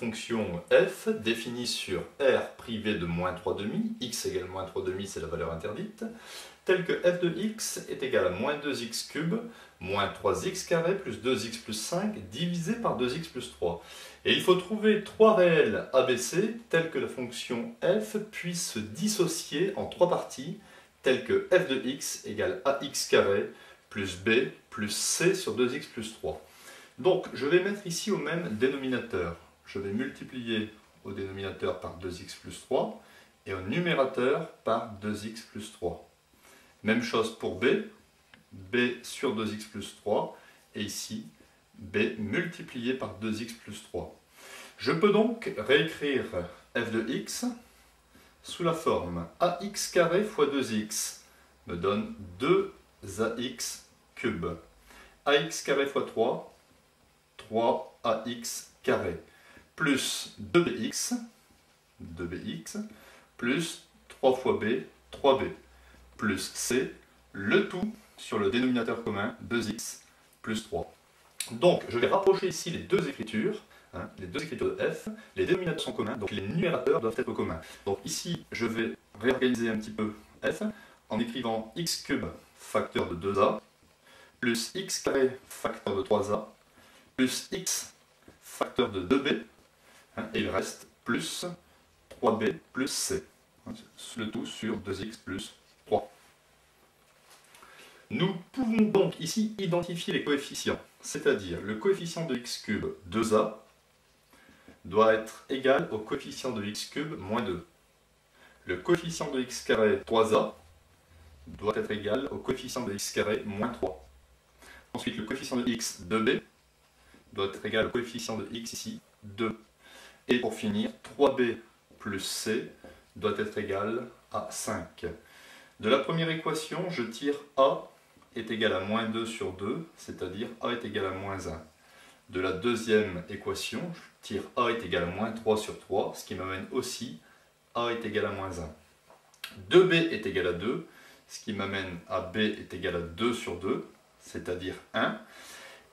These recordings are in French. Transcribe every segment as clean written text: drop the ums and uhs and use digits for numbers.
fonction f définie sur R privé de moins 3 demi, x égale moins 3 demi, c'est la valeur interdite, telle que f de x est égal à moins 2x cube, moins 3x carré plus 2x plus 5 divisé par 2x plus 3. Et il faut trouver trois réels ABC tels que la fonction f puisse se dissocier en trois parties, telles que f de x égale ax carré plus b plus c sur 2x plus 3. Donc je vais mettre ici au même dénominateur. Je vais multiplier au dénominateur par 2x plus 3 et au numérateur par 2x plus 3. Même chose pour b, b sur 2x plus 3 et ici b multiplié par 2x plus 3. Je peux donc réécrire f de x sous la forme ax carré fois 2x me donne 2ax cube. Ax carré fois 3, 3ax carré, plus 2bx, plus 3 fois b, 3b, plus c, le tout sur le dénominateur commun, 2x plus 3. Donc, je vais rapprocher ici les deux écritures, les deux écritures de f, les dénominateurs sont communs, donc les numérateurs doivent être communs. Donc ici, je vais réorganiser un petit peu f, en écrivant x cube facteur de 2a, plus x carré facteur de 3a, plus x facteur de 2b, et il reste plus 3b plus c, le tout sur 2x plus 3. Nous pouvons donc ici identifier les coefficients, c'est-à-dire le coefficient de x cube 2a doit être égal au coefficient de x cube moins 2. Le coefficient de x carré 3a doit être égal au coefficient de x carré moins 3. Ensuite, le coefficient de x 2b doit être égal au coefficient de x ici 2. Et pour finir, 3b plus c doit être égal à 5. De la première équation, je tire a est égal à moins 2 sur 2, c'est-à-dire a est égal à moins 1. De la deuxième équation, je tire a est égal à moins 3 sur 3, ce qui m'amène aussi a est égal à moins 1. 2b est égal à 2, ce qui m'amène à b est égal à 2 sur 2, c'est-à-dire 1.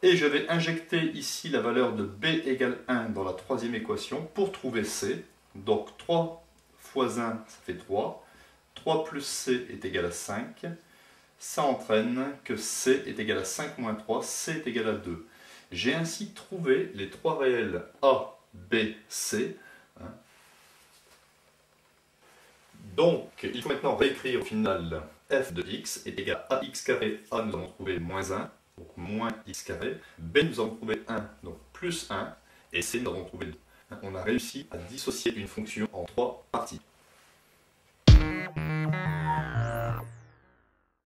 Et je vais injecter ici la valeur de b égale 1 dans la troisième équation pour trouver c. Donc 3 fois 1, ça fait 3. 3 plus c est égal à 5. Ça entraîne que c est égal à 5 moins 3, c est égal à 2. J'ai ainsi trouvé les trois réels a, b, c. Donc, il faut maintenant réécrire au final f de x est égal à ax carré, a nous avons trouvé moins 1, donc moins x carré, b nous avons trouvé 1, donc plus 1, et c nous avons trouvé 2. On a réussi à dissocier une fonction en trois parties.